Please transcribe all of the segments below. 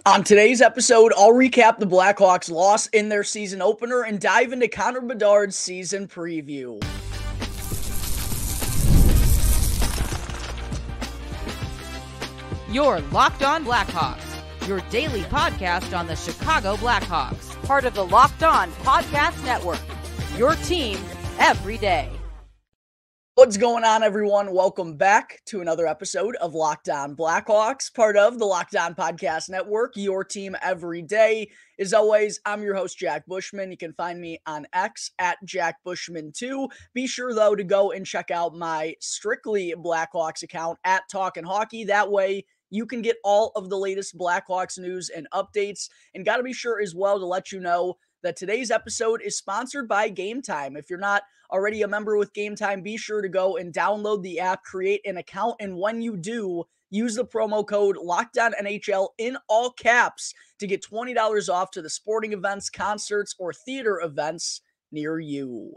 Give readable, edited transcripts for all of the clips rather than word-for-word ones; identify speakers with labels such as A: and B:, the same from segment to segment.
A: On today's episode, I'll recap the Blackhawks' loss in their season opener and dive into Connor Bedard's season preview.
B: You're Locked On Blackhawks, your daily podcast on the Chicago Blackhawks, part of the Locked On Podcast Network, your team every day.
A: What's going on, everyone? Welcome back to another episode of Locked On Blackhawks, part of the Locked On Podcast Network, your team every day. As always, I'm your host, Jack Bushman. You can find me on X at Jack Bushman2. Be sure, though, to go and check out my Strictly Blackhawks account at Talkin' Hockey. That way, you can get all of the latest Blackhawks news and updates. And got to be sure as well to let you know that today's episode is sponsored by Game Time. If you're not already a member with Game Time, be sure to go and download the app, create an account, and when you do, use the promo code LOCKEDONNHL in all caps to get $20 off to the sporting events, concerts, or theater events near you.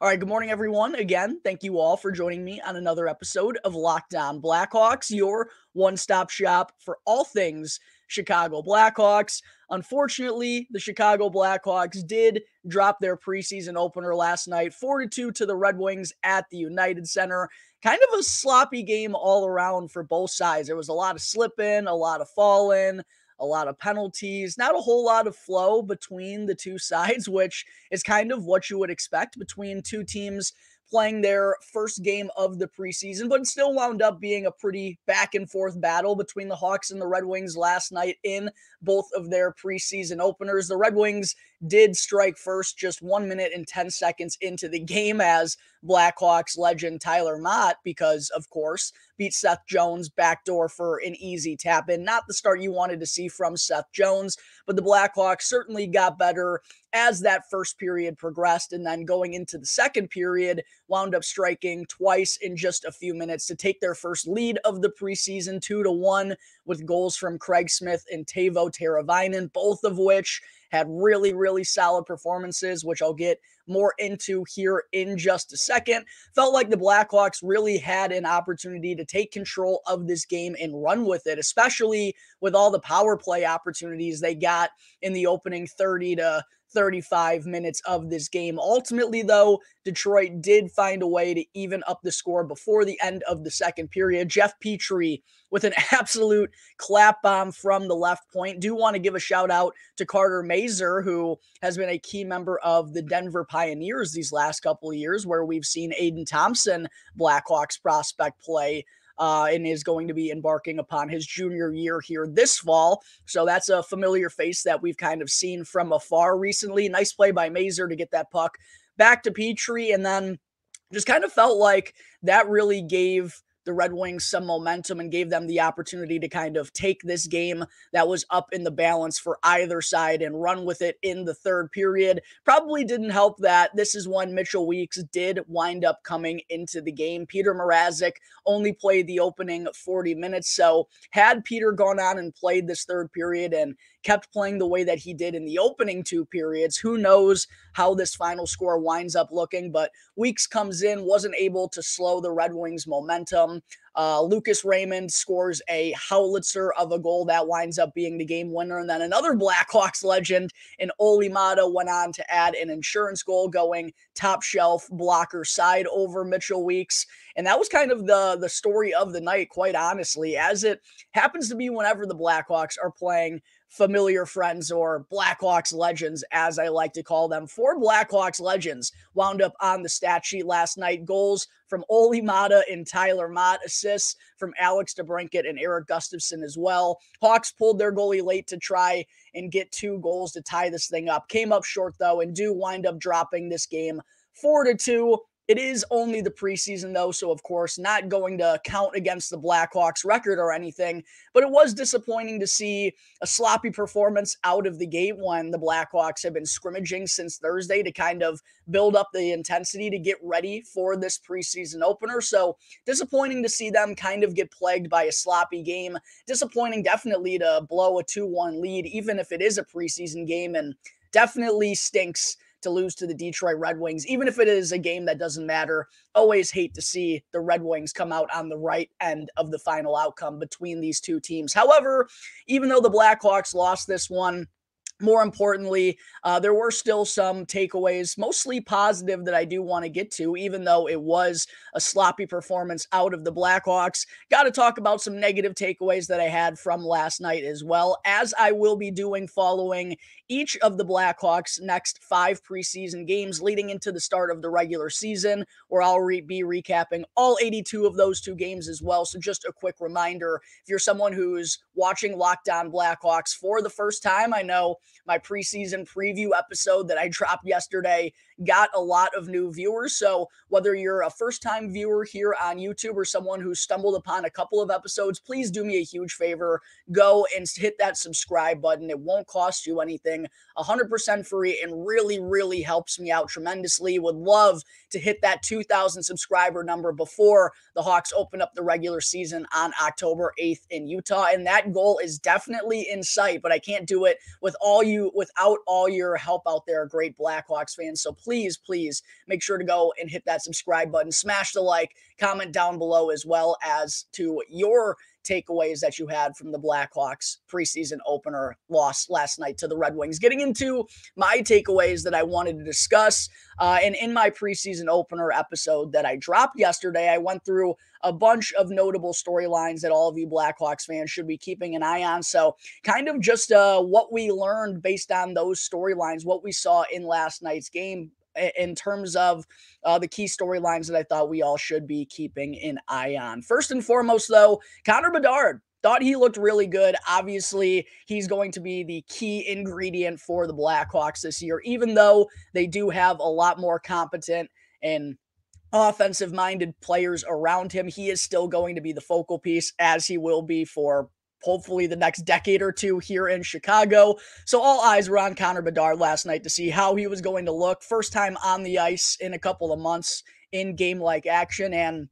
A: All right, good morning, everyone. Again, thank you all for joining me on another episode of Locked On Blackhawks, your one-stop shop for all things Chicago Blackhawks. Unfortunately, the Chicago Blackhawks did drop their preseason opener last night, 4-2 to the Red Wings at the United Center. Kind of a sloppy game all around for both sides. There was a lot of slip-in, a lot of fall-in, a lot of penalties, not a whole lot of flow between the two sides, which is kind of what you would expect between two teams playing their first game of the preseason, but it still wound up being a pretty back and forth battle between the Hawks and the Red Wings last night in both of their preseason openers. The Red Wings did strike first just 1 minute and 10 seconds into the game as Blackhawks legend Tyler Mott, because of course, beat Seth Jones backdoor for an easy tap in. Not the start you wanted to see from Seth Jones, but the Blackhawks certainly got better as that first period progressed, and then going into the second period, wound up striking twice in just a few minutes to take their first lead of the preseason, 2-1, with goals from Craig Smith and Teuvo Teravainen, both of which had really solid performances, which I'll get more into here in just a second. Felt like the Blackhawks really had an opportunity to take control of this game and run with it, especially with all the power play opportunities they got in the opening 30 to 35 minutes of this game. Ultimately, though, Detroit did find a way to even up the score before the end of the second period. Jeff Petrie with an absolute clap bomb from the left point. Do want to give a shout out to Carter Mazur, who has been a key member of the Denver Pioneers these last couple of years, where we've seen Aiden Thompson, Blackhawks prospect, play and is going to be embarking upon his junior year here this fall. So that's a familiar face that we've kind of seen from afar recently. Nice play by Mazur to get that puck back to Petrie, and then just kind of felt like that really gave the Red Wings some momentum and gave them the opportunity to kind of take this game that was up in the balance for either side and run with it in the third period. Probably didn't help that this is when Mitchell Weeks did wind up coming into the game. Peter Mrazek only played the opening 40 minutes, so had Peter gone on and played this third period and kept playing the way that he did in the opening two periods, who knows how this final score winds up looking, but Weeks comes in, wasn't able to slow the Red Wings' momentum. Lucas Raymond scores a howitzer of a goal that winds up being the game winner. And then another Blackhawks legend in Olli Maatta went on to add an insurance goal, going top shelf blocker side over Mitchell Weeks. And that was kind of the story of the night, quite honestly, as it happens to be whenever the Blackhawks are playing familiar friends, or Blackhawks legends, as I like to call them. 4 Blackhawks legends wound up on the stat sheet last night. Goals from Olli Maatta and Tyler Mott, assists from Alex DeBrincat and Eric Gustafsson as well. Hawks pulled their goalie late to try and get 2 goals to tie this thing up. Came up short, though, and do wind up dropping this game 4-2. It is only the preseason, though, so of course not going to count against the Blackhawks record or anything, but it was disappointing to see a sloppy performance out of the gate when the Blackhawks have been scrimmaging since Thursday to kind of build up the intensity to get ready for this preseason opener. So disappointing to see them kind of get plagued by a sloppy game. Disappointing definitely to blow a 2-1 lead, even if it is a preseason game, and definitely stinks to lose to the Detroit Red Wings, even if it is a game that doesn't matter. Always hate to see the Red Wings come out on the right end of the final outcome between these two teams. However, even though the Blackhawks lost this one, more importantly, there were still some takeaways, mostly positive, that I do want to get to, even though it was a sloppy performance out of the Blackhawks. Got to talk about some negative takeaways that I had from last night as well, as I will be doing following each of the Blackhawks' next 5 preseason games leading into the start of the regular season, where I'll be recapping all 82 of those 2 games as well. So just a quick reminder, if you're someone who's watching Locked On Blackhawks for the first time, I know my preseason preview episode that I dropped yesterday got a lot of new viewers. So whether you're a first-time viewer here on YouTube or someone who stumbled upon a couple of episodes, please do me a huge favor. Go and hit that subscribe button. It won't cost you anything. 100% free, and really, really helps me out tremendously. Would love to hit that 2,000 subscriber number before the Hawks open up the regular season on October 8th in Utah. And that goal is definitely in sight, but I can't do it without all your help out there, great Blackhawks fans. So please make sure to go and hit that subscribe button, smash the like, comment down below as well as to your takeaways that you had from the Blackhawks preseason opener loss last night to the Red Wings. Getting into my takeaways that I wanted to discuss, and in my preseason opener episode that I dropped yesterday, I went through a bunch of notable storylines that all of you Blackhawks fans should be keeping an eye on. So kind of just what we learned based on those storylines, what we saw in last night's game in terms of the key storylines that I thought we all should be keeping an eye on. First and foremost, though, Connor Bedard. Thought he looked really good. Obviously, he's going to be the key ingredient for the Blackhawks this year, even though they do have a lot more competent and offensive-minded players around him. He is still going to be the focal piece, as he will be for hopefully the next decade or two here in Chicago. So all eyes were on Connor Bedard last night to see how he was going to look. First time on the ice in a couple of months in game-like action, and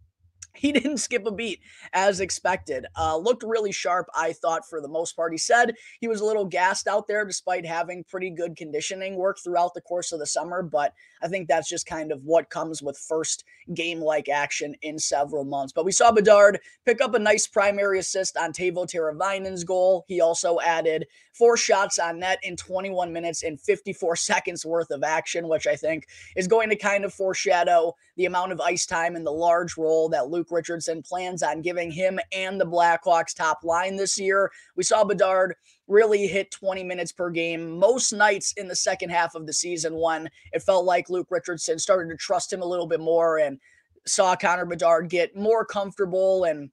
A: he didn't skip a beat as expected. Looked really sharp, I thought, for the most part. He said he was a little gassed out there despite having pretty good conditioning work throughout the course of the summer, but I think that's just kind of what comes with first game-like action in several months. But we saw Bedard pick up a nice primary assist on Teuvo Teravainen's goal. He also added 4 shots on net in 21 minutes and 54 seconds worth of action, which I think is going to kind of foreshadow the amount of ice time and the large role that Luke Richardson plans on giving him and the Blackhawks top line this year. We saw Bedard really hit 20 minutes per game most nights in the second half of the season when it felt like Luke Richardson started to trust him a little bit more, and saw Connor Bedard get more comfortable and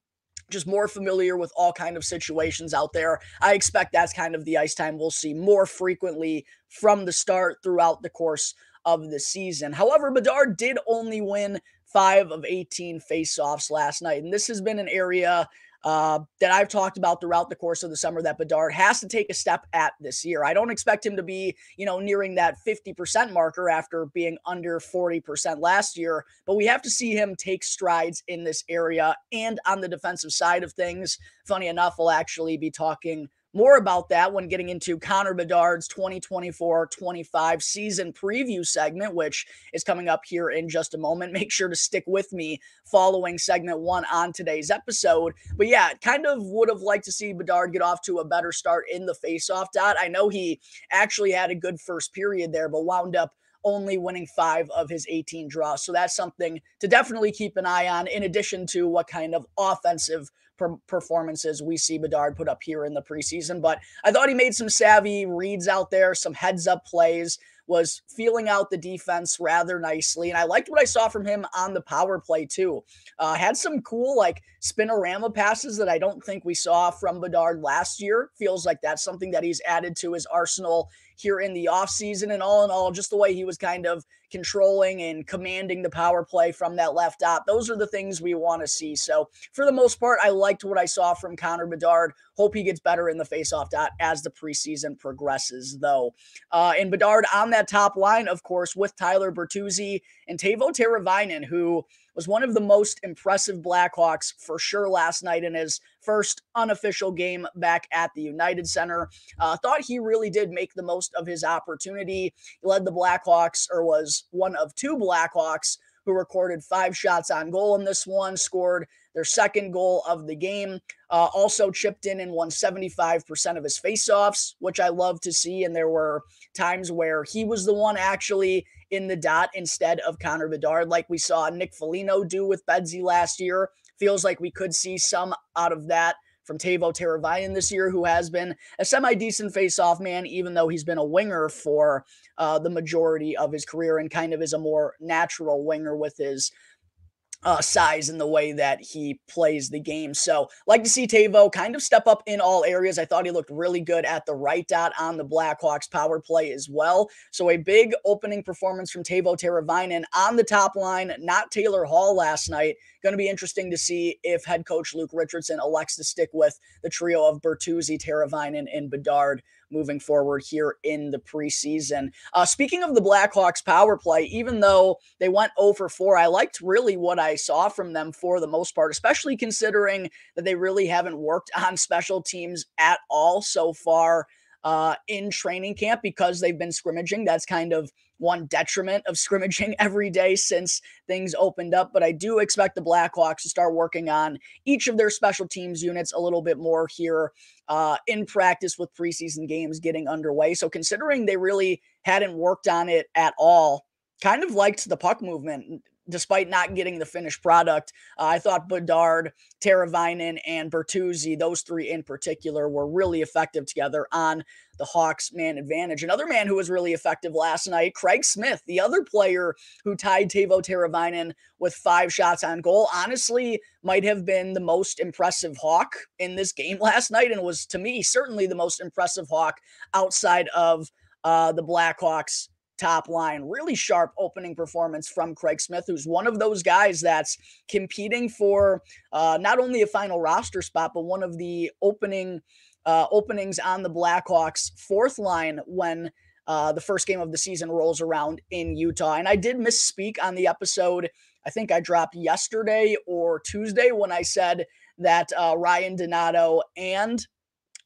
A: just more familiar with all kind of situations out there. I expect that's kind of the ice time we'll see more frequently from the start throughout the course of the season. However, Bedard did only win 5 of 18 faceoffs last night, and this has been an area that I've talked about throughout the course of the summer that Bedard has to take a step at this year. I don't expect him to be, nearing that 50% marker after being under 40% last year, but we have to see him take strides in this area. And on the defensive side of things, funny enough, we'll actually be talking more about that when getting into Connor Bedard's 2024-25 season preview segment, which is coming up here in just a moment. Make sure to stick with me following segment 1 on today's episode. But yeah, kind of would have liked to see Bedard get off to a better start in the faceoff dot. I know he actually had a good first period there, but wound up only winning 5 of his 18 draws. So that's something to definitely keep an eye on, in addition to what kind of offensive performances we see Bedard put up here in the preseason. But I thought he made some savvy reads out there, some heads-up plays, was feeling out the defense rather nicely. And I liked what I saw from him on the power play too. Had some cool spinorama passes that I don't think we saw from Bedard last year. Feels like that's something that he's added to his arsenal here in the offseason. And all in all, just the way he was kind of controlling and commanding the power play from that left dot. Those are the things we want to see. So for the most part, I liked what I saw from Connor Bedard. Hope he gets better in the faceoff dot as the preseason progresses, though. And Bedard on that top line, of course, with Tyler Bertuzzi and Teuvo Teravainen, who was one of the most impressive Blackhawks for sure last night in his first unofficial game back at the United Center. Thought he really did make the most of his opportunity. He led the Blackhawks, or was one of two Blackhawks who recorded 5 shots on goal in this one, scored their second goal of the game, also chipped in and won 75% of his faceoffs, which I love to see. And there were times where he was the one actually in the dot instead of Connor Bedard, like we saw Nick Foligno do with Bedsy last year. Feels like we could see some out of that from Teuvo Teravainen this year, who has been a semi-decent face-off man, even though he's been a winger for the majority of his career and kind of is a more natural winger with his size and the way that he plays the game. So like to see Teuvo kind of step up in all areas. I thought he looked really good at the right dot on the Blackhawks power play as well. So a big opening performance from Teuvo Teravainen on the top line, not Taylor Hall last night. Going to be interesting to see if head coach Luke Richardson elects to stick with the trio of Bertuzzi, Teravainen, and Bedard moving forward here in the preseason. Speaking of the Blackhawks power play, even though they went 0 for 4, I liked really what I saw from them for the most part, especially considering that they really haven't worked on special teams at all so far in training camp because they've been scrimmaging. That's kind of one detriment of scrimmaging every day since things opened up. But I do expect the Blackhawks to start working on each of their special teams units a little bit more here in practice with preseason games getting underway. So considering they really hadn't worked on it at all, kind of liked the puck movement despite not getting the finished product. I thought Bedard, Teravainen, and Bertuzzi, those three in particular, were really effective together on the Hawks man advantage. Another man who was really effective last night, Craig Smith, the other player who tied Teuvo Teravainen with 5 shots on goal, honestly might have been the most impressive Hawk in this game last night, and was, to me, certainly the most impressive Hawk outside of the Blackhawks top line. Really sharp opening performance from Craig Smith, who's one of those guys that's competing for not only a final roster spot, but one of the openings on the Blackhawks fourth line when the first game of the season rolls around in Utah. And I did misspeak on the episode. I think I dropped yesterday or Tuesday when I said that Ryan Donato and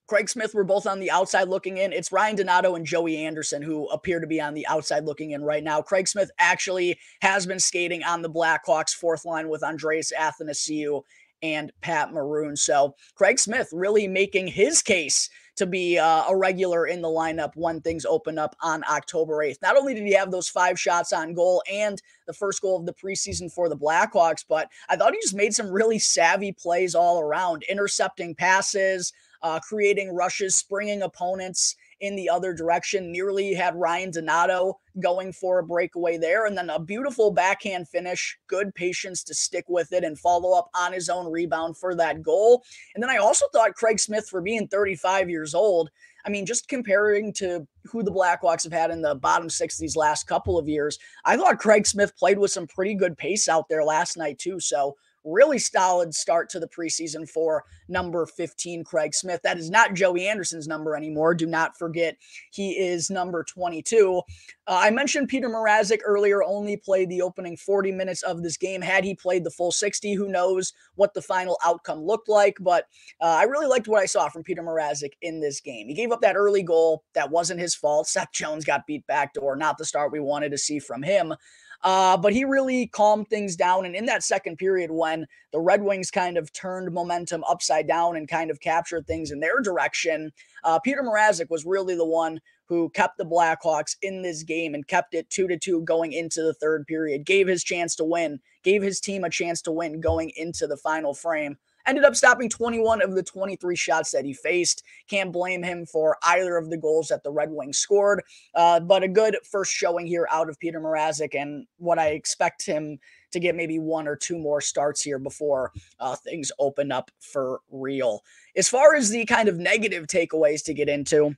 A: Craig Smith were both on the outside looking in. It's Ryan Donato and Joey Anderson who appear to be on the outside looking in right now. Craig Smith actually has been skating on the Blackhawks fourth line with Andreas Athanasiou and Pat Maroon. So Craig Smith really making his case to be a regular in the lineup when things open up on October 8th. Not only did he have those 5 shots on goal and the first goal of the preseason for the Blackhawks, but I thought he just made some really savvy plays all around, intercepting passes, creating rushes, springing opponents in the other direction. Nearly had Ryan Donato going for a breakaway there. And then a beautiful backhand finish, good patience to stick with it and follow up on his own rebound for that goal. And then I also thought Craig Smith, for being 35 years old, I mean, just comparing to who the Blackhawks have had in the bottom 6 these last couple of years, I thought Craig Smith played with some pretty good pace out there last night too. So really solid start to the preseason for number 15, Craig Smith. That is not Joey Anderson's number anymore. Do not forget he is number 22. I mentioned Peter Mrazek earlier, only played the opening 40 minutes of this game. Had he played the full 60, who knows what the final outcome looked like. But I really liked what I saw from Peter Mrazek in this game. He gave up that early goal. That wasn't his fault. Seth Jones got beat backdoor. Not the start we wanted to see from him. But he really calmed things down. And in that second period, when the Red Wings kind of turned momentum upside down and kind of captured things in their direction, Peter Mrazek was really the one who kept the Blackhawks in this game and kept it 2-2 going into the third period, gave his chance to win, gave his team a chance to win going into the final frame. Ended up stopping 21 of the 23 shots that he faced. Can't blame him for either of the goals that the Red Wings scored. But a good first showing here out of Peter Mrazek, and what I expect him to get maybe 1 or 2 more starts here before things open up for real. As far as the kind of negative takeaways to get into,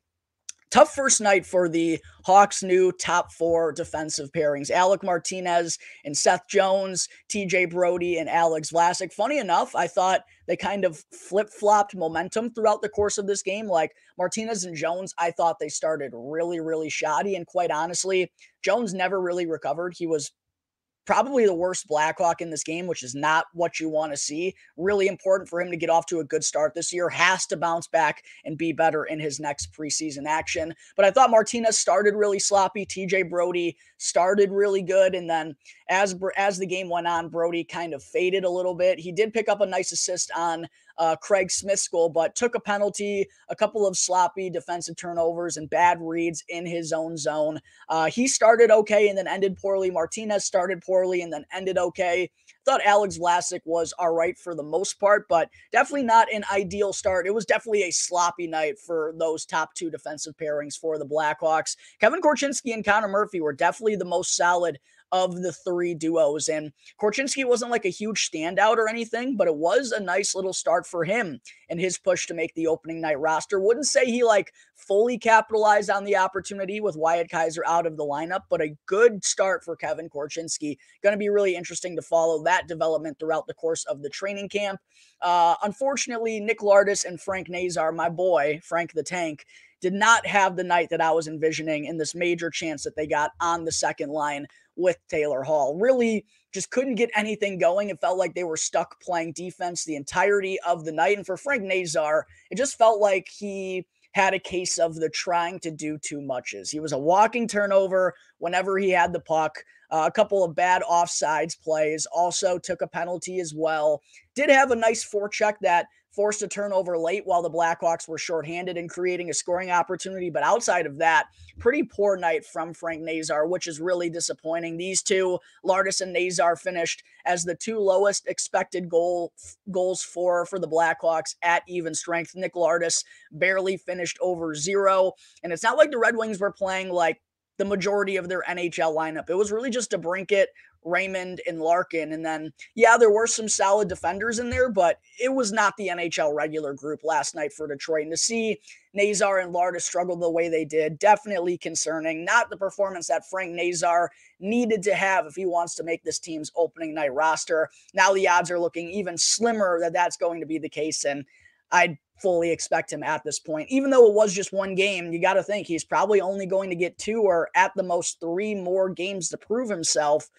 A: tough first night for the Hawks' new top 4 defensive pairings. Alec Martinez and Seth Jones, TJ Brody and Alex Vlasic. Funny enough, I thought they kind of flip-flopped momentum throughout the course of this game. Like Martinez and Jones, I thought they started really, really shoddy. And quite honestly, Jones never really recovered. He was probably the worst Blackhawk in this game, which is not what you want to see. Really important for him to get off to a good start this year. Has to bounce back and be better in his next preseason action. But I thought Martinez started really sloppy. TJ Brody started really good. And then as the game went on, Brody kind of faded a little bit. He did pick up a nice assist on Craig Smith's goal, but took a penalty, a couple of sloppy defensive turnovers and bad reads in his own zone. He started okay and then ended poorly. Martinez started poorly and then ended okay. Thought Alex Vlasic was all right for the most part, but definitely not an ideal start. It was definitely a sloppy night for those top 2 defensive pairings for the Blackhawks. Kevin Korchinski and Connor Murphy were definitely the most solid of the 3 duos. And Korchinski wasn't like a huge standout or anything, but it was a nice little start for him in his push to make the opening night roster. Wouldn't say he like fully capitalized on the opportunity with Wyatt Kaiser out of the lineup, but a good start for Kevin Korchinski. Going to be really interesting to follow that development throughout the course of the training camp. Unfortunately, Nick Lardis and Frank Nazar, my boy, Frank the Tank, did not have the night that I was envisioning in this major chance that they got on the second line with Taylor Hall. Really just couldn't get anything going. It felt like they were stuck playing defense the entirety of the night. And for Frank Nazar, it just felt like he had a case of the trying to do too muches. He was a walking turnover whenever he had the puck. A couple of bad offsides plays. Also took a penalty as well. Did have a nice forecheck that forced a turnover late while the Blackhawks were shorthanded and creating a scoring opportunity. But outside of that, pretty poor night from Frank Nazar, which is really disappointing. These two, Lardis and Nazar, finished as the 2 lowest expected goals for the Blackhawks at even strength. Nick Lardis barely finished over 0. And it's not like the Red Wings were playing like the majority of their NHL lineup. It was really just DeBrincat, Raymond, and Larkin. And then, yeah, there were some solid defenders in there, but it was not the NHL regular group last night for Detroit. And to see Nazar and Lardis struggle the way they did, definitely concerning. Not the performance that Frank Nazar needed to have if he wants to make this team's opening night roster. Now the odds are looking even slimmer that that's going to be the case, and I'd fully expect him at this point. Even though it was just 1 game, you got to think he's probably only going to get 2 or at the most 3 more games to prove himself.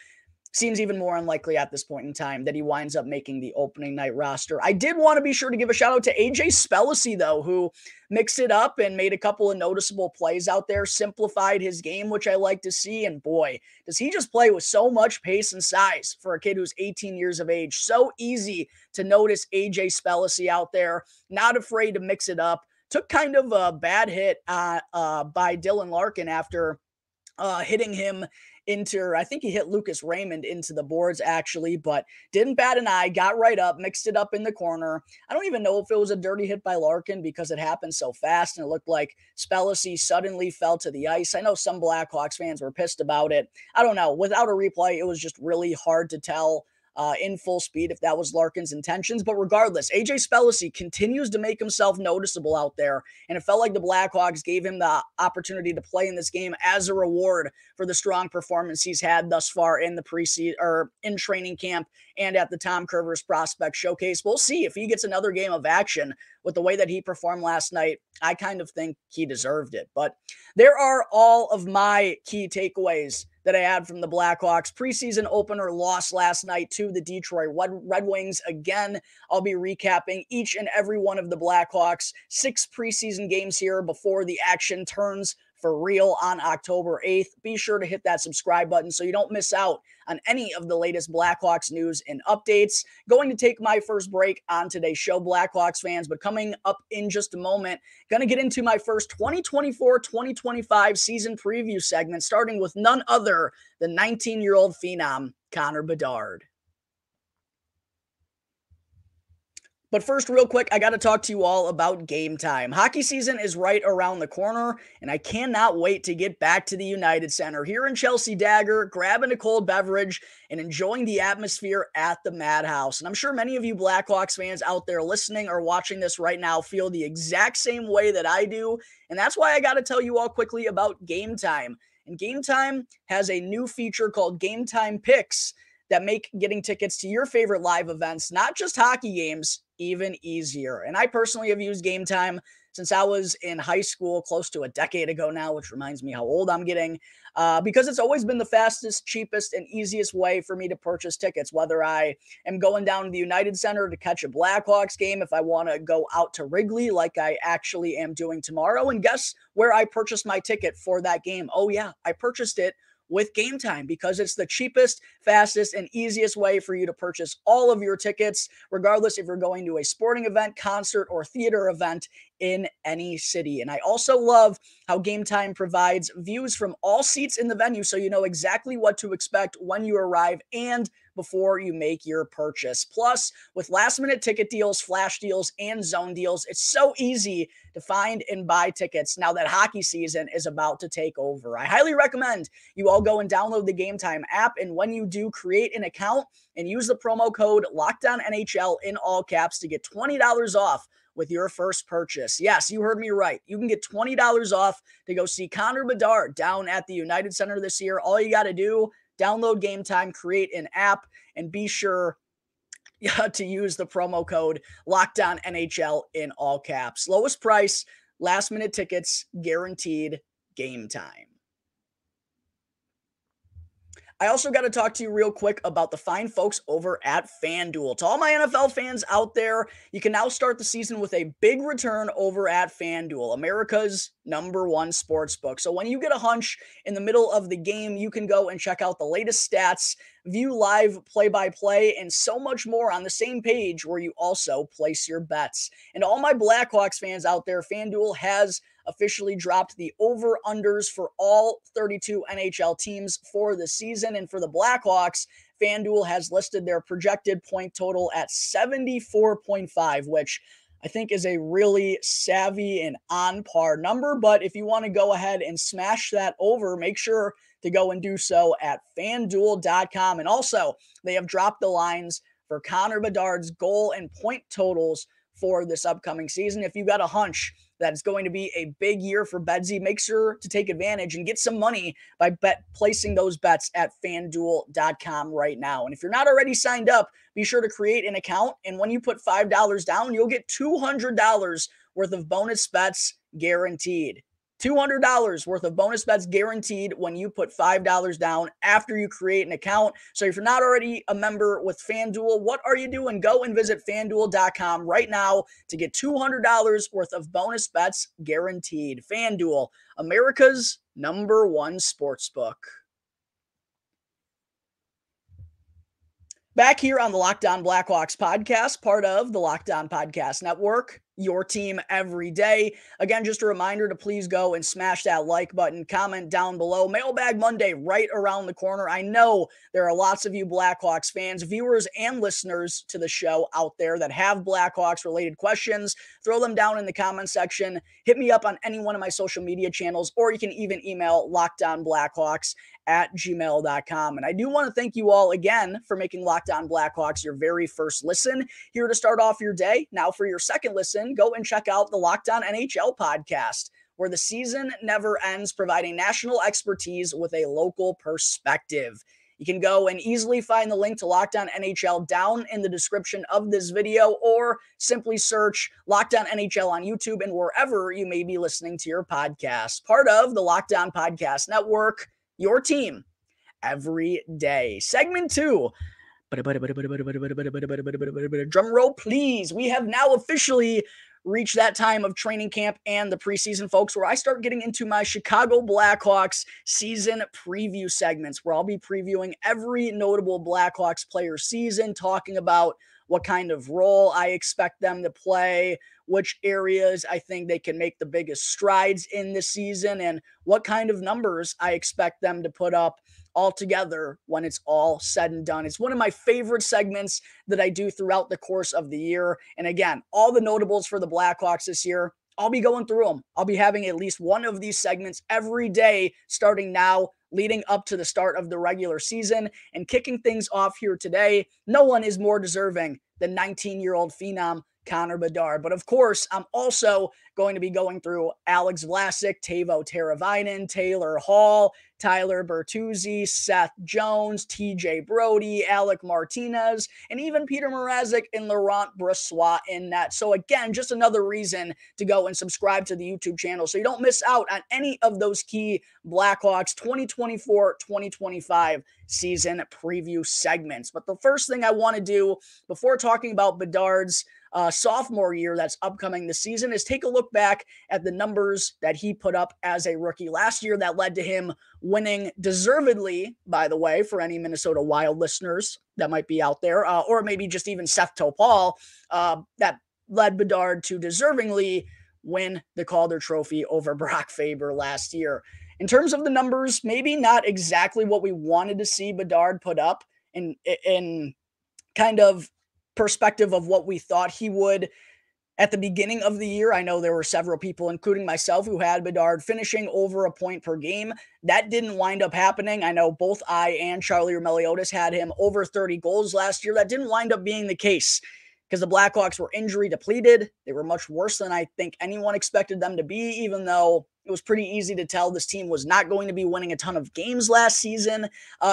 A: Seems even more unlikely at this point in time that he winds up making the opening night roster. I did want to be sure to give a shout out to AJ Spellacy, though, who mixed it up and made a couple of noticeable plays out there, simplified his game, which I like to see. And boy, does he just play with so much pace and size for a kid who's 18 years of age. So easy to notice AJ Spellacy out there, not afraid to mix it up. Took kind of a bad hit by Dylan Larkin after hitting him into, I think he hit Lucas Raymond into the boards actually, but didn't bat an eye, got right up, mixed it up in the corner. I don't even know if it was a dirty hit by Larkin because it happened so fast and it looked like Spellacy suddenly fell to the ice. I know some Blackhawks fans were pissed about it. I don't know. Without a replay, it was just really hard to tell in full speed if that was Larkin's intentions. But regardless, AJ Spellacy continues to make himself noticeable out there. And it felt like the Blackhawks gave him the opportunity to play in this game as a reward for the strong performance he's had thus far in the preseason or in training camp and at the Tom Curver's Prospect Showcase. We'll see if he gets another game of action with the way that he performed last night. I kind of think he deserved it. But there are all of my key takeaways that I had from the Blackhawks. Preseason opener loss last night to the Detroit Red Wings. Again, I'll be recapping each and every one of the Blackhawks' 6 preseason games here before the action turns for real on October 8th. Be sure to hit that subscribe button so you don't miss out on any of the latest Blackhawks news and updates. Going to take my first break on today's show, Blackhawks fans, but coming up in just a moment, going to get into my first 2024-2025 season preview segment, starting with none other than 19-year-old phenom Connor Bedard. But first, real quick, I got to talk to you all about Game Time. Hockey season is right around the corner, and I cannot wait to get back to the United Center here in Chelsea Dagger, grabbing a cold beverage and enjoying the atmosphere at the Madhouse. And I'm sure many of you Blackhawks fans out there listening or watching this right now feel the exact same way that I do, and that's why I got to tell you all quickly about Game Time. And Game Time has a new feature called Game Time Picks that make getting tickets to your favorite live events, not just hockey games, even easier. And I personally have used Game Time since I was in high school, close to a decade ago now, which reminds me how old I'm getting, because it's always been the fastest, cheapest, and easiest way for me to purchase tickets, whether I am going down to the United Center to catch a Blackhawks game, if I want to go out to Wrigley like I actually am doing tomorrow. And guess where I purchased my ticket for that game? Oh yeah, I purchased it with Game Time because it's the cheapest, fastest, and easiest way for you to purchase all of your tickets, regardless if you're going to a sporting event, concert, or theater event in any city. And I also love how Game Time provides views from all seats in the venue so you know exactly what to expect when you arrive and before you make your purchase. Plus, with last-minute ticket deals, flash deals, and zone deals, it's so easy to find and buy tickets now that hockey season is about to take over. I highly recommend you all go and download the Game Time app, and when you do, create an account and use the promo code LOCKEDONNHL in all caps to get $20 off with your first purchase. Yes, you heard me right. You can get $20 off to go see Connor Bedard down at the United Center this year. All you got to do, download Game Time, create an app, and be sure to use the promo code LOCKEDONNHL in all caps. Lowest price, last minute tickets, guaranteed. Game Time. I also got to talk to you real quick about the fine folks over at FanDuel. To all my NFL fans out there, you can now start the season with a big return over at FanDuel, America's #1 sportsbook. So when you get a hunch in the middle of the game, you can go and check out the latest stats, view live play-by-play, and so much more on the same page where you also place your bets. And all my Blackhawks fans out there, FanDuel has officially dropped the over-unders for all 32 NHL teams for the season. And for the Blackhawks, FanDuel has listed their projected point total at 74.5, which I think is a really savvy and on-par number. But if you want to go ahead and smash that over, make sure to go and do so at FanDuel.com. And also, they have dropped the lines for Connor Bedard's goal and point totals for this upcoming season. If you got a hunch that it's going to be a big year for Bedsy, make sure to take advantage and get some money by placing those bets at FanDuel.com right now. And if you're not already signed up, be sure to create an account. And when you put $5 down, you'll get $200 worth of bonus bets guaranteed. $200 worth of bonus bets guaranteed when you put $5 down after you create an account. So if you're not already a member with FanDuel, what are you doing? Go and visit FanDuel.com right now to get $200 worth of bonus bets guaranteed. FanDuel, America's #1 sportsbook. Back here on the Locked On Blackhawks podcast, part of the Locked On Podcast Network, your team every day. Again, just a reminder to please go and smash that like button, comment down below. Mailbag Monday right around the corner. I know there are lots of you Blackhawks fans, viewers, and listeners to the show out there that have Blackhawks-related questions. Throw them down in the comment section. Hit me up on any one of my social media channels, or you can even email LockedOnBlackhawks@gmail.com. And I do want to thank you all again for making Locked On Blackhawks your very first listen here to start off your day. Now for your second listen, go and check out the Locked On NHL podcast, where the season never ends, providing national expertise with a local perspective. You can go and easily find the link to Locked On NHL down in the description of this video, or simply search Locked On NHL on YouTube and wherever you may be listening to your podcast. Part of the Locked On Podcast Network, your team every day. Segment 2. Drum roll, please. We have now officially reached that time of training camp and the preseason, folks, where I start getting into my Chicago Blackhawks season preview segments, where I'll be previewing every notable Blackhawks player season, talking about what kind of role I expect them to play, which areas I think they can make the biggest strides in this season, and what kind of numbers I expect them to put up all together when it's all said and done. It's one of my favorite segments that I do throughout the course of the year. And again, all the notables for the Blackhawks this year, I'll be going through them. I'll be having at least one of these segments every day starting now, leading up to the start of the regular season. And kicking things off here today, no one is more deserving than 19-year-old phenom Connor Bedard. But of course, I'm also going to be going through Alex Vlasic, Teuvo Teravainen, Taylor Hall, Tyler Bertuzzi, Seth Jones, TJ Brody, Alec Martinez, and even Peter Mrazek and Laurent Brossoit in that. So again, just another reason to go and subscribe to the YouTube channel so you don't miss out on any of those key Blackhawks 2024-2025 season preview segments. But the first thing I want to do before talking about Bedard's sophomore year that's upcoming this season is take a look back at the numbers that he put up as a rookie last year that led to him winning deservedly, by the way, for any Minnesota Wild listeners that might be out there, or maybe just even Seth Topal, that led Bedard to deservingly win the Calder Trophy over Brock Faber last year. In terms of the numbers, maybe not exactly what we wanted to see Bedard put up in kind of perspective of what we thought he would at the beginning of the year. I know there were several people, including myself, who had Bedard finishing over a point per game. That didn't wind up happening. I know both I and Charlie Meliodas had him over 30 goals last year. That didn't wind up being the case because the Blackhawks were injury depleted. They were much worse than I think anyone expected them to be, even though it was pretty easy to tell this team was not going to be winning a ton of games last season.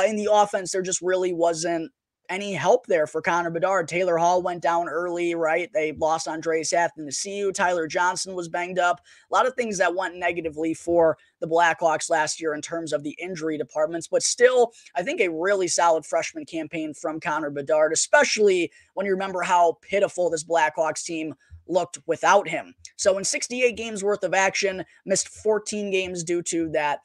A: In the offense, there just really wasn't any help there for Connor Bedard. Taylor Hall went down early, right? They lost Andreas Athen to CU. Tyler Johnson was banged up. A lot of things that went negatively for the Blackhawks last year in terms of the injury departments, but still, I think a really solid freshman campaign from Connor Bedard, especially when you remember how pitiful this Blackhawks team looked without him. So in 68 games worth of action, missed 14 games due to that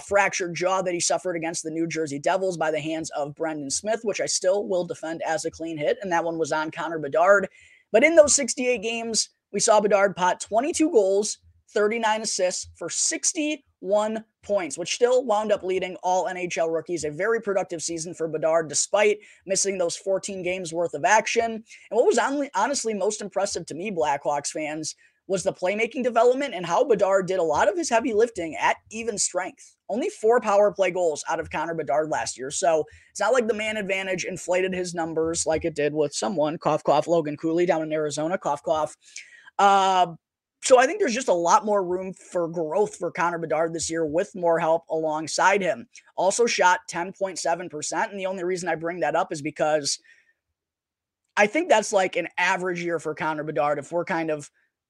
A: fractured jaw that he suffered against the New Jersey Devils by the hands of Brendan Smith, which I still will defend as a clean hit, and that one was on Connor Bedard. But in those 68 games, we saw Bedard pot 22 goals, 39 assists for 61 points, which still wound up leading all NHL rookies. A very productive season for Bedard, despite missing those 14 games worth of action. And what was honestly most impressive to me, Blackhawks fans, was the playmaking development and how Bedard did a lot of his heavy lifting at even strength. Only 4 power play goals out of Connor Bedard last year. So it's not like the man advantage inflated his numbers like it did with someone, cough, cough, Logan Cooley down in Arizona, cough, cough. So I think there's just a lot more room for growth for Connor Bedard this year with more help alongside him. Also shot 10.7%. And the only reason I bring that up is because I think that's like an average year for Connor Bedard. If we're kind of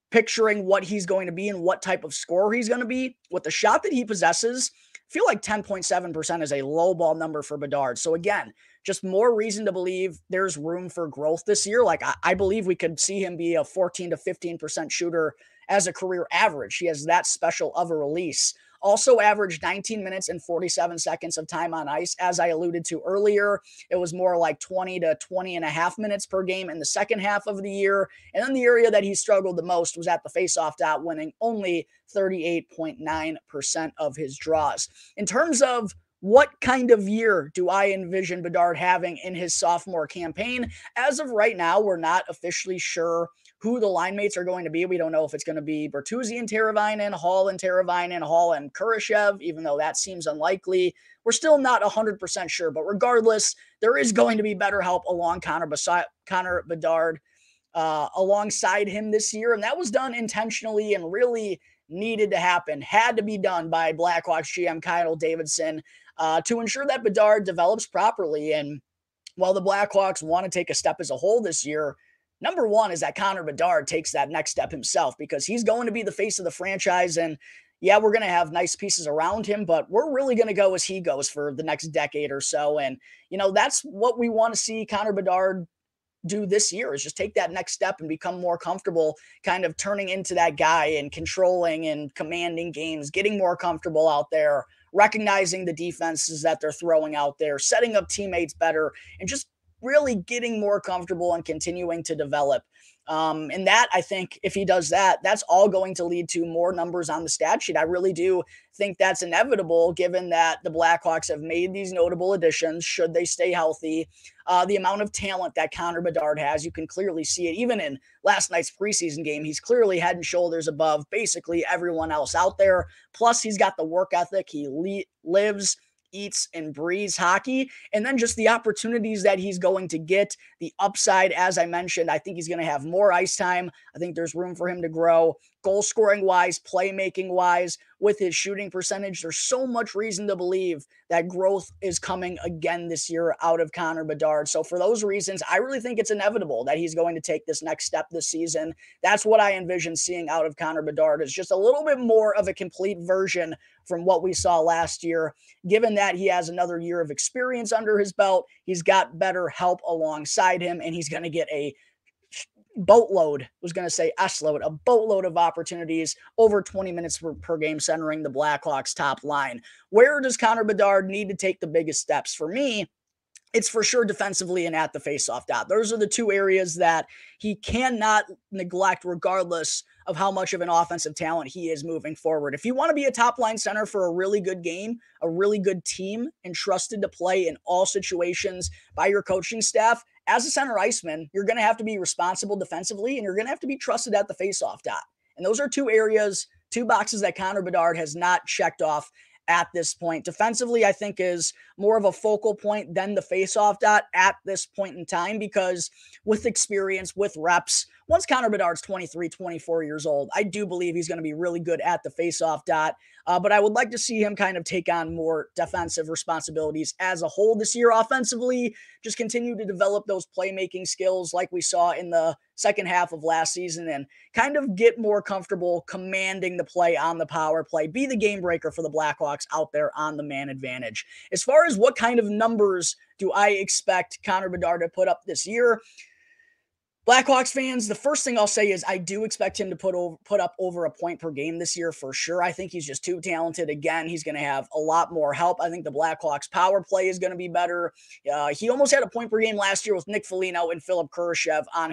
A: picturing what he's going to be and what type of scorer he's going to be with the shot that he possesses, I feel like 10.7% is a low ball number for Bedard. So again, just more reason to believe there's room for growth this year. Like I believe we could see him be a 14 to 15% shooter as a career average. He has that special of a release. Also averaged 19 minutes and 47 seconds of time on ice. As I alluded to earlier, it was more like 20 to 20 and a half minutes per game in the second half of the year. And then the area that he struggled the most was at the faceoff dot, winning only 38.9% of his draws. In terms of what kind of year do I envision Bedard having in his sophomore campaign? As of right now, we're not officially sure who the line mates are going to be. We don't know if it's going to be Bertuzzi and Teravainen, Hall and Teravainen, Hall and Kurashev, even though that seems unlikely. We're still not 100% sure, but regardless, there is going to be better help along Connor Bedard alongside him this year, and that was done intentionally and really needed to happen, had to be done by Blackhawks GM Kyle Davidson to ensure that Bedard develops properly. And while the Blackhawks want to take a step as a whole this year, number one is that Connor Bedard takes that next step himself, because he's going to be the face of the franchise. And yeah, we're going to have nice pieces around him, but we're really going to go as he goes for the next decade or so. And, you know, that's what we want to see Connor Bedard do this year, is just take that next step and become more comfortable kind of turning into that guy and controlling and commanding games, getting more comfortable out there, recognizing the defenses that they're throwing out there, setting up teammates better, and just really getting more comfortable and continuing to develop And that, I think, if he does that, that's all going to lead to more numbers on the stat sheet. I really do think that's inevitable, given that the Blackhawks have made these notable additions, should they stay healthy. The amount of talent that Connor Bedard has, you can clearly see it. Even in last night's preseason game, he's clearly head and shoulders above basically everyone else out there. Plus, he's got the work ethic. He lives, eats, and breathes hockey. And then just the opportunities that he's going to get, the upside, as I mentioned, I think he's going to have more ice time. I think there's room for him to grow goal scoring wise, playmaking wise, with his shooting percentage. There's so much reason to believe that growth is coming again this year out of Connor Bedard. So for those reasons, I really think it's inevitable that he's going to take this next step this season. That's what I envision seeing out of Connor Bedard, is just a little bit more of a complete version from what we saw last year. Given that he has another year of experience under his belt, he's got better help alongside him, and he's going to get a boatload, was going to say S-load, a boatload of opportunities, over 20 minutes per game centering the Blackhawks top line. Where does Connor Bedard need to take the biggest steps? For me, it's for sure defensively and at the faceoff dot. Those are the two areas that he cannot neglect, regardless of how much of an offensive talent he is moving forward. If you want to be a top line center for a really good game, a really good team, and trusted to play in all situations by your coaching staff, as a center iceman, you're going to have to be responsible defensively, and you're going to have to be trusted at the faceoff dot. And those are two areas, two boxes that Connor Bedard has not checked off at this point. Defensively, I think, is more of a focal point than the faceoff dot at this point in time, because with experience, with reps, once Connor Bedard's 23, 24 years old, I do believe he's going to be really good at the faceoff dot. But I would like to see him kind of take on more defensive responsibilities as a whole this year. Offensively, just continue to develop those playmaking skills like we saw in the second half of last season, and kind of get more comfortable commanding the play on the power play. Be the game breaker for the Blackhawks out there on the man advantage. As far as what kind of numbers do I expect Connor Bedard to put up this year, Blackhawks fans, the first thing I'll say is I do expect him to put up over a point per game this year for sure. I think he's just too talented. Again, he's going to have a lot more help. I think the Blackhawks power play is going to be better. He almost had a point per game last year with Nick Foligno and Philip Kurashev on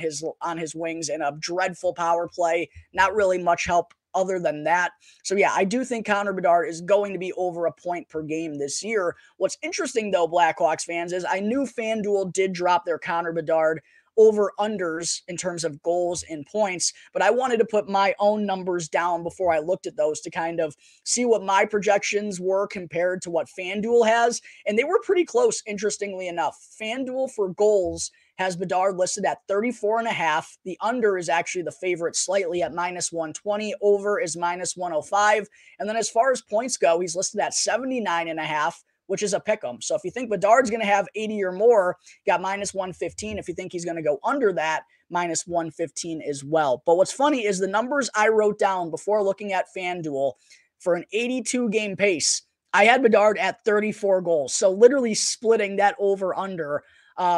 A: his wings, and a dreadful power play. Not really much help other than that. So yeah, I do think Connor Bedard is going to be over a point per game this year. What's interesting though, Blackhawks fans, is I knew FanDuel did drop their Connor Bedard over-unders in terms of goals and points, but I wanted to put my own numbers down before I looked at those to kind of see what my projections were compared to what FanDuel has, and they were pretty close, interestingly enough. FanDuel for goals has Bedard listed at 34.5. The under is actually the favorite slightly at -120. Over is -105. And then as far as points go, he's listed at 79.5, which is a pick'em. So if you think Bedard's going to have 80 or more, got -115. If you think he's going to go under that, -115 as well. But what's funny is the numbers I wrote down before looking at FanDuel for an 82-game pace, I had Bedard at 34 goals. So literally splitting that over-under.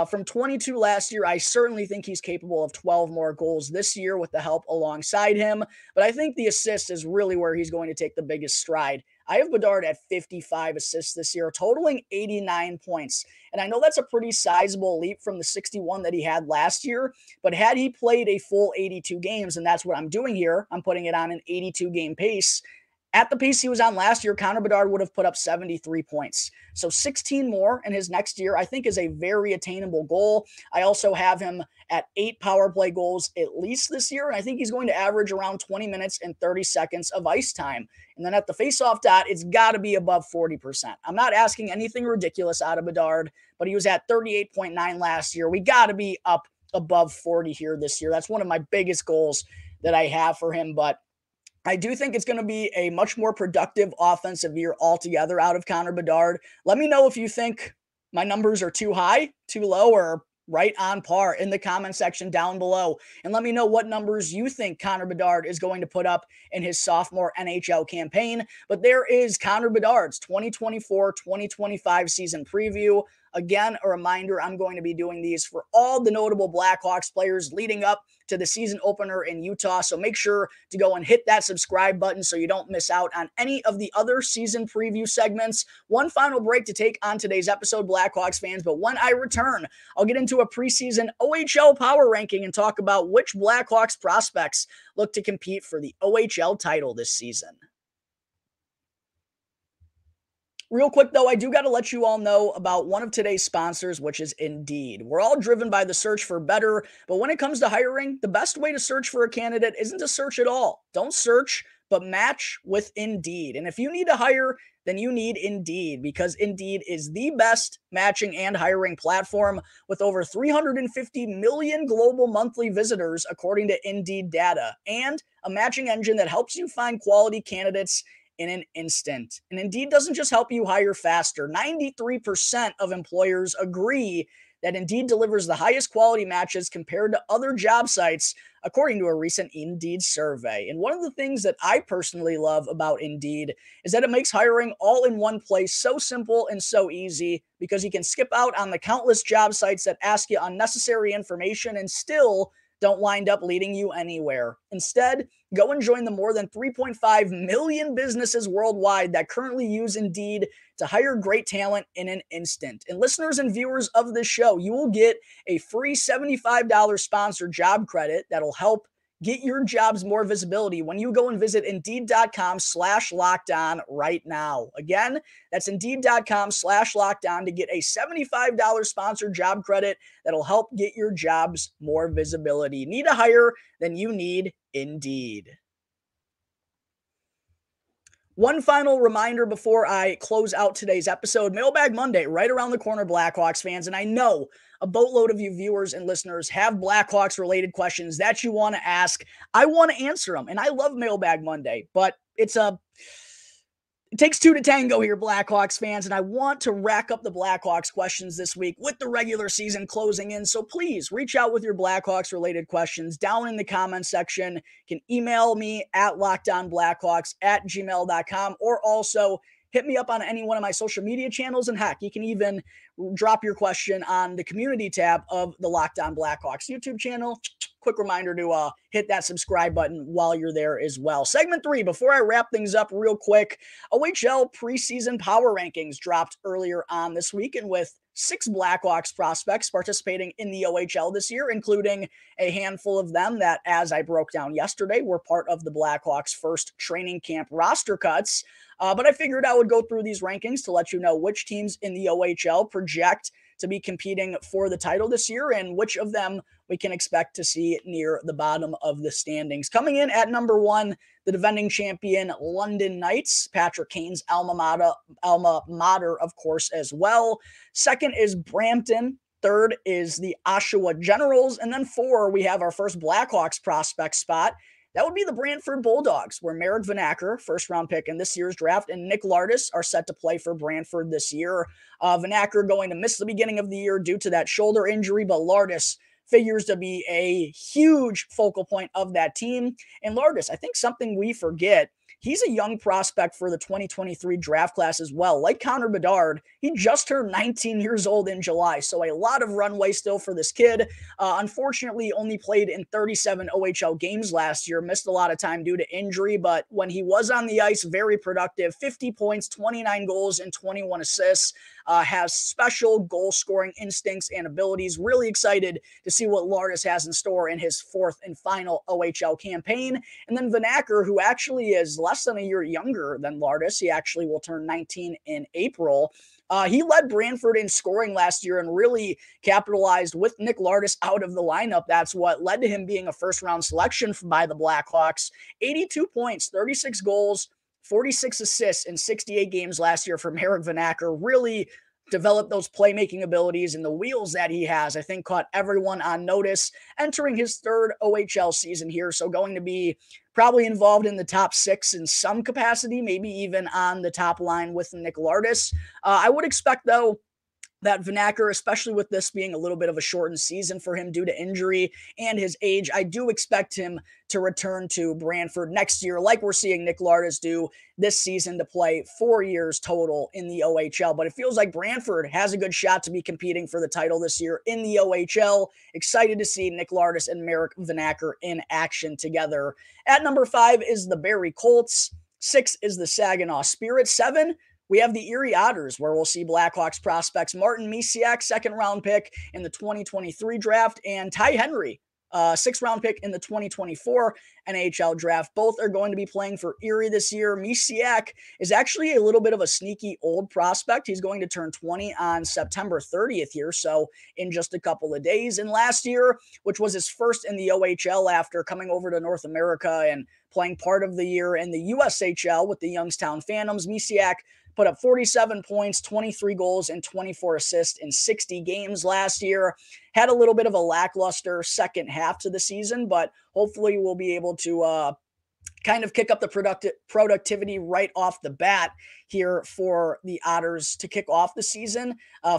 A: From 22 last year, I certainly think he's capable of 12 more goals this year with the help alongside him. But I think the assist is really where he's going to take the biggest stride. I have Bedard at 55 assists this year, totaling 89 points. And I know that's a pretty sizable leap from the 61 that he had last year. But had he played a full 82 games, and that's what I'm doing here, I'm putting it on an 82-game pace. At the pace he was on last year, Connor Bedard would have put up 73 points. So 16 more in his next year, I think, is a very attainable goal. I also have him at 8 power play goals at least this year, and I think he's going to average around 20 minutes and 30 seconds of ice time. And then at the faceoff dot, it's got to be above 40%. I'm not asking anything ridiculous out of Bedard, but he was at 38.9 last year. We got to be up above 40 here this year. That's one of my biggest goals that I have for him, but I do think it's going to be a much more productive offensive year altogether out of Connor Bedard. Let me know if you think my numbers are too high, too low, or right on par in the comment section down below. And let me know what numbers you think Connor Bedard is going to put up in his sophomore NHL campaign. But there is Connor Bedard's 2024-2025 season preview. Again, a reminder, I'm going to be doing these for all the notable Blackhawks players leading up to the season opener in Utah. So make sure to go and hit that subscribe button so you don't miss out on any of the other season preview segments. One final break to take on today's episode, Blackhawks fans, but when I return, I'll get into a preseason OHL power ranking and talk about which Blackhawks prospects look to compete for the OHL title this season. Real quick, though, I do got to let you all know about one of today's sponsors, which is Indeed. We're all driven by the search for better, but when it comes to hiring, the best way to search for a candidate isn't to search at all. Don't search, but match with Indeed. And if you need to hire, then you need Indeed, because Indeed is the best matching and hiring platform with over 350 million global monthly visitors, according to Indeed data, and a matching engine that helps you find quality candidates in an instant. And Indeed doesn't just help you hire faster. 93% of employers agree that Indeed delivers the highest quality matches compared to other job sites, according to a recent Indeed survey. And one of the things that I personally love about Indeed is that it makes hiring all in one place so simple and so easy, because you can skip out on the countless job sites that ask you unnecessary information and still don't wind up leading you anywhere. Instead, go and join the more than 3.5 million businesses worldwide that currently use Indeed to hire great talent in an instant. And listeners and viewers of this show, you will get a free $75 sponsored job credit that'll help get your jobs more visibility when you go and visit Indeed.com/lockedon right now. Again, that's Indeed.com/lockedon to get a $75 sponsored job credit that'll help get your jobs more visibility. Need a hire? Then you need Indeed. One final reminder before I close out today's episode, Mailbag Monday, right around the corner, Blackhawks fans. And I know a boatload of you viewers and listeners have Blackhawks related questions that you want to ask. I want to answer them. And I love Mailbag Monday, but it takes two to tango here, Blackhawks fans, and I want to rack up the Blackhawks questions this week with the regular season closing in. So please reach out with your Blackhawks-related questions down in the comments section. You can email me at lockedonblackhawks@gmail.com, or also hit me up on any one of my social media channels. And heck, you can even drop your question on the community tab of the Locked On Blackhawks YouTube channel. Quick reminder to hit that subscribe button while you're there as well. Segment 3, before I wrap things up real quick, OHL preseason power rankings dropped earlier on this week, and with 6 Blackhawks prospects participating in the OHL this year, including a handful of them that, as I broke down yesterday, were part of the Blackhawks' first training camp roster cuts. But I figured I would go through these rankings to let you know which teams in the OHL project to be competing for the title this year and which of them we can expect to see near the bottom of the standings. Coming in at number 1, the defending champion London Knights, Patrick Kane's alma mater, of course, as well. Second is Brampton. Third is the Oshawa Generals. And then 4, we have our first Blackhawks prospect spot. That would be the Brantford Bulldogs, where Marek Vanacker, first-round pick in this year's draft, and Nick Lardis are set to play for Brantford this year. Vanacker going to miss the beginning of the year due to that shoulder injury, but Lardis figures to be a huge focal point of that team. And Lardis, I think something we forget, he's a young prospect for the 2023 draft class as well. Like Connor Bedard, he just turned 19 years old in July, so a lot of runway still for this kid. Unfortunately, only played in 37 OHL games last year, missed a lot of time due to injury, but when he was on the ice, very productive, 50 points, 29 goals, and 21 assists. Has special goal-scoring instincts and abilities. Really excited to see what Lardis has in store in his 4th and final OHL campaign. And then Vanacker, who actually is less than a year younger than Lardis, he actually will turn 19 in April. He led Brantford in scoring last year and really capitalized with Nick Lardis out of the lineup. That's what led to him being a first-round selection by the Blackhawks. 82 points, 36 goals, 46 assists in 68 games last year for Marek Vanacker. Really developed those playmaking abilities, and the wheels that he has, I think, caught everyone on notice entering his 3rd OHL season here. So going to be probably involved in the top 6 in some capacity, maybe even on the top line with Nick Lardis. I would expect, though, that Vanacker, especially with this being a little bit of a shortened season for him due to injury and his age, I do expect him to return to Brantford next year, like we're seeing Nick Lardis do this season, to play 4 years total in the OHL. But it feels like Brantford has a good shot to be competing for the title this year in the OHL. Excited to see Nick Lardis and Marek Vanacker in action together. At number 5 is the Barrie Colts. 6 is the Saginaw Spirit. 7, we have the Erie Otters, where we'll see Blackhawks prospects Martin Misiak, second-round pick in the 2023 draft, and Ty Henry, sixth-round pick in the 2024 NHL draft. Both are going to be playing for Erie this year. Misiak is actually a little bit of a sneaky old prospect. He's going to turn 20 on September 30th here, so in just a couple of days. And last year, which was his first in the OHL after coming over to North America and playing part of the year in the USHL with the Youngstown Phantoms, Misiak put up 47 points, 23 goals, and 24 assists in 60 games last year. Had a little bit of a lackluster second half to the season, but hopefully we'll be able to kind of kick up the productivity right off the bat here for the Otters to kick off the season.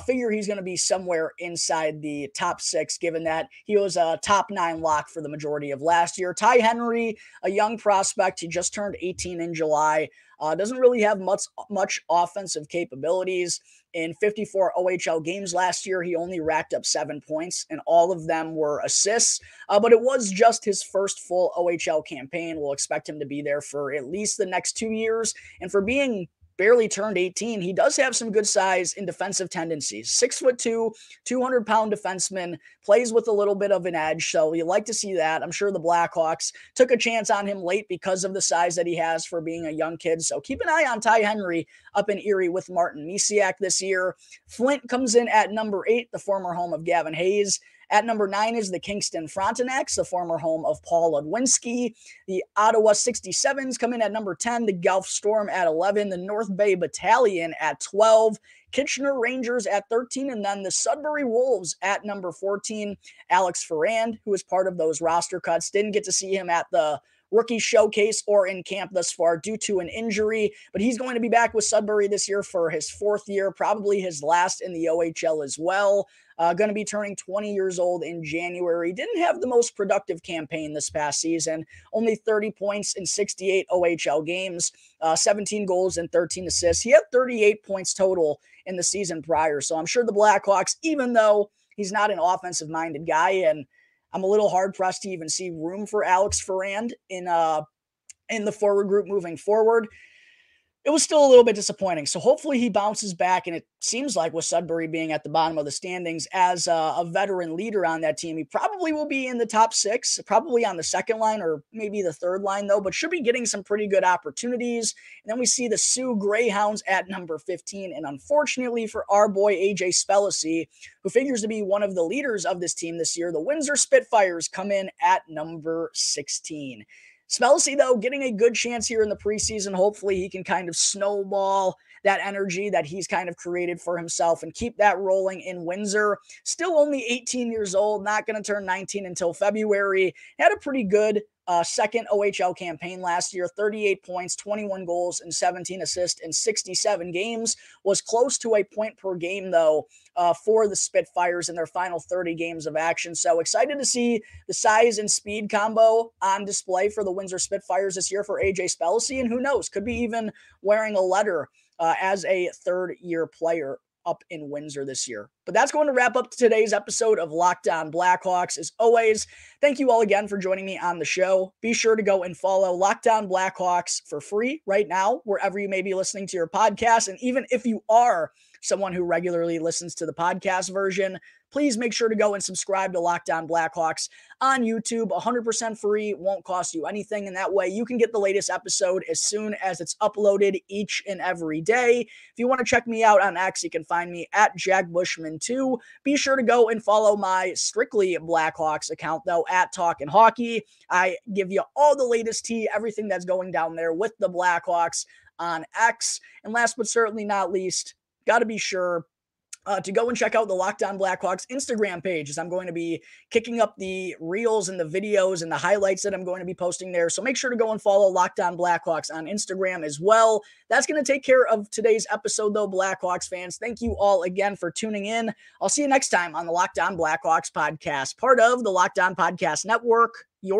A: Figure he's going to be somewhere inside the top 6, given that he was a top 9 lock for the majority of last year. Ty Henry, a young prospect. He just turned 18 in July. Doesn't really have much offensive capabilities. In 54 OHL games last year, he only racked up 7 points, and all of them were assists. But it was just his first full OHL campaign. We'll expect him to be there for at least the next 2 years. And for being barely turned 18, he does have some good size and defensive tendencies. 6'2", 200-pound defenseman, plays with a little bit of an edge, so you like to see that. I'm sure the Blackhawks took a chance on him late because of the size that he has for being a young kid. So keep an eye on Ty Henry up in Erie with Martin Misiak this year. Flint comes in at number 8, the former home of Gavin Hayes. At number 9 is the Kingston Frontenacs, the former home of Paul Ludwinski. The Ottawa 67s come in at number 10, the Guelph Storm at 11, the North Bay Battalion at 12, Kitchener Rangers at 13, and then the Sudbury Wolves at number 14. Alex Pharand, who was part of those roster cuts, didn't get to see him at the rookie showcase or in camp thus far due to an injury, but he's going to be back with Sudbury this year for his 4th year, probably his last in the OHL as well. Going to be turning 20 years old in January. Didn't have the most productive campaign this past season. Only 30 points in 68 OHL games, 17 goals and 13 assists. He had 38 points total in the season prior. So I'm sure the Blackhawks, even though he's not an offensive-minded guy, and I'm a little hard-pressed to even see room for Alex Pharand in the forward group moving forward, it was still a little bit disappointing. So hopefully he bounces back, and it seems like with Sudbury being at the bottom of the standings as a veteran leader on that team, he probably will be in the top 6, probably on the second line or maybe the third line though, but should be getting some pretty good opportunities. And then we see the Sioux Greyhounds at number 15. And unfortunately for our boy AJ Spellacy, who figures to be one of the leaders of this team this year, the Windsor Spitfires come in at number 16. Spellacy, though, getting a good chance here in the preseason. Hopefully he can kind of snowball that energy that he's kind of created for himself and keep that rolling in Windsor. Still only 18 years old, not going to turn 19 until February. Had a pretty good second OHL campaign last year, 38 points, 21 goals, and 17 assists in 67 games. Was close to a point per game, though, for the Spitfires in their final 30 games of action. So excited to see the size and speed combo on display for the Windsor Spitfires this year for AJ Spellacy, and who knows, could be even wearing a letter as a third-year player up in Windsor this year. But that's going to wrap up today's episode of Locked On Blackhawks. As always, thank you all again for joining me on the show. Be sure to go and follow Locked On Blackhawks for free right now, wherever you may be listening to your podcast. And even if you are someone who regularly listens to the podcast version, please make sure to go and subscribe to Locked On Blackhawks on YouTube. 100% free, won't cost you anything. And that way you can get the latest episode as soon as it's uploaded each and every day. If you want to check me out on X, you can find me at Jack Bushman 2. Be sure to go and follow my strictly Blackhawks account, though, at Talkin' Hockey. I give you all the latest tea, everything that's going down there with the Blackhawks on X. And last but certainly not least, got to be sure to go and check out the Locked On Blackhawks Instagram page, as I'm going to be kicking up the reels and the videos and the highlights that I'm going to be posting there. So make sure to go and follow Locked On Blackhawks on Instagram as well. That's going to take care of today's episode, though, Blackhawks fans. Thank you all again for tuning in. I'll see you next time on the Locked On Blackhawks podcast, part of the Locked On Podcast Network,